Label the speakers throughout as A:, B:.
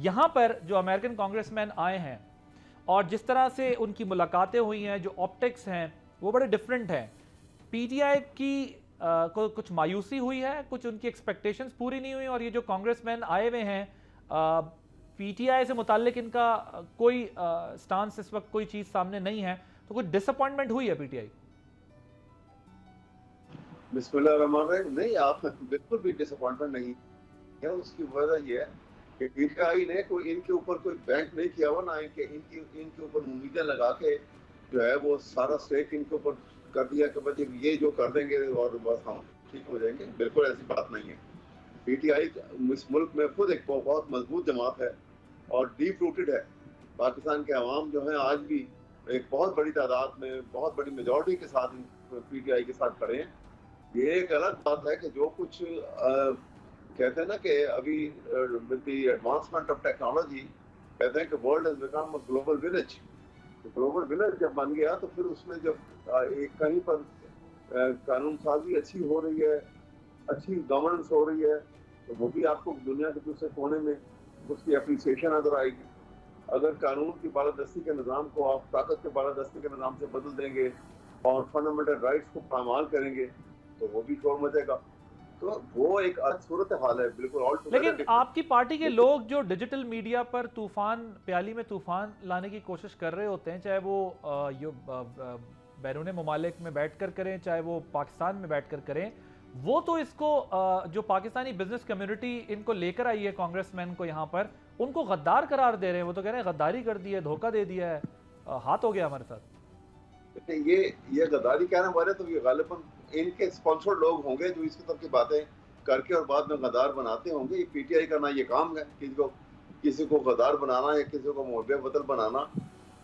A: یہاں پر جو امریکن کانگریس مین آئے ہیں اور جس طرح سے ان کی ملاقاتیں ہوئی ہیں، جو آپٹکس ہیں وہ بڑے ڈیفرنٹ ہیں. پی ٹی آئی کی کچھ مایوسی ہوئی ہے، کچھ ان کی ایکسپیکٹیشنز پوری نہیں ہوئی، اور یہ جو کانگریس مین آئے ہوئے ہیں پی ٹی آئی سے متعلق ان کا کوئی سٹانس اس وقت کوئی چیز سامنے نہیں ہے، تو کچھ ڈس اپوائنٹمنٹ ہوئی ہے پی ٹی آئی؟
B: بسم اللہ الرحمن الرحیم. نہیں، آپ بالکل بھی ڈس اپوائنٹمنٹ نہیں ہے. اس کی وجہ یہ ہے کہ پی ٹی آئی نے کوئی ان کے اوپر کوئی بینک نہیں کیا ہوا، نہ ان کے اوپر امیدیں لگا کے جو ہے وہ سارا اسٹیک ان کے اوپر کر دیا کہ بھائی یہ جو کر دیں گے اور بس ہم ٹھیک ہو جائیں گے. بالکل ایسی بات نہیں ہے. پی ٹی آئی اس ملک میں خود ایک بہت مضبوط جماعت ہے اور ڈیپ روٹڈ ہے. پاکستان کے عوام جو ہیں آج بھی ایک بہت بڑی تعداد میں، بہت بڑی میجورٹی کے ساتھ پی ٹی آئی کے ساتھ کھڑے ہیں. یہ ایک الگ بات ہے کہ جو کچھ کہتے ہیں نا کہ ابھی with the advancement of technology کہتے ہیں کہ world has become a global village. Global village جب بن گیا تو پھر اس میں جب ایک کہیں پر قانون سازی اچھی ہو رہی ہے، اچھی گورننس ہو رہی ہے، تو وہ بھی آپ کو دنیا کے دوسرے کونے میں اس کی اپریسیشن نظر آئے گی. اگر قانون کی بالادستی کے نظام کو آپ طاقت کے بالادستی کے نظام سے بدل دیں گے اور فنڈامنٹل رائٹس کو پامال کریں گے تو وہ بھی شور مچے گا. تو وہ ایک صورت حال ہے بالکل آل ٹوگیدر.
A: لیکن آپ کی پارٹی کے لوگ جو ڈیجیٹل میڈیا پر طوفان پیالی میں طوفان لانے کی کوشش کر رہے ہوتے ہیں، چاہے وہ بیرون ممالک میں بیٹھ کر کریں، چاہے وہ پاکستان میں بیٹھ کر کریں، وہ تو اس کو جو پاکستانی بزنس کمیونٹی ان کو لے کر آئی ہے کانگریس مین کو یہاں پر، ان کو غدار قرار دے رہے ہیں. وہ تو کہہ رہے ہیں غداری کر دی ہے، دھوکہ دے دیا ہے، ہاتھ ہو گیا ہمارے ساتھ.
B: یہ غداری کہنا ہمارے تو یہ غالباً ان کے اسپانسر لوگ ہوں گے جو اس قسم کی باتیں کر کے اور بعد میں غدار بناتے ہوں گے. یہ پی ٹی آئی کا نہ یہ کام ہے کسی کو غدار بنانا یا کسی کو محب وطن بنانا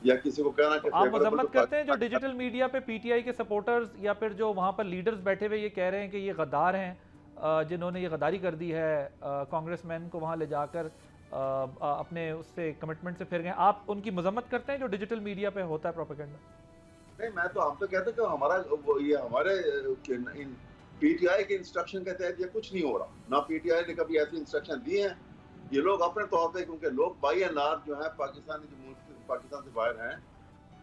B: یا کسی کو کہنا کہ
A: آپ مذمت کرتے ہیں جو ڈیجیٹل میڈیا پہ پی ٹی آئی کے سپورٹرز یا پھر جو وہاں پر لیڈرز بیٹھے ہوئے یہ کہہ رہے ہیں کہ یہ غدار ہیں، جنہوں نے یہ غداری کر دی ہے کانگریس مین کو وہاں لے جا کر اپنے اس سے کمٹمنٹ سے پھر گئے. آپ ان کی مذمت کرتے ہیں جو ڈیجیٹل میڈیا پہ ہوتا ہے پروپیگنڈا؟
B: نہیں، میں تو آپ تو کہتا کہ یہ ہمارے پی ٹی آئی کے انسٹرکشن کے تحت یہ کچھ نہیں ہو رہا. نہ پی ٹی آئی نے کبھی ایسی انسٹرکشن دی ہیں. یہ لوگ اپنے طور پہ، کیونکہ لوگ بائی اینڈ لارج جو ہے پاکستانی جو ملک پاکستان سے باہر ہیں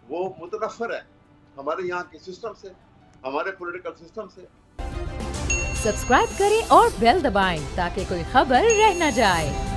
B: وہ متنفر ہیں ہمارے یہاں کے سسٹم سے، ہمارے پولیٹیکل سسٹم سے.
C: سبسکرائب کریں اور بیل دبائیں تاکہ کوئی خبر رہ نہ جائے.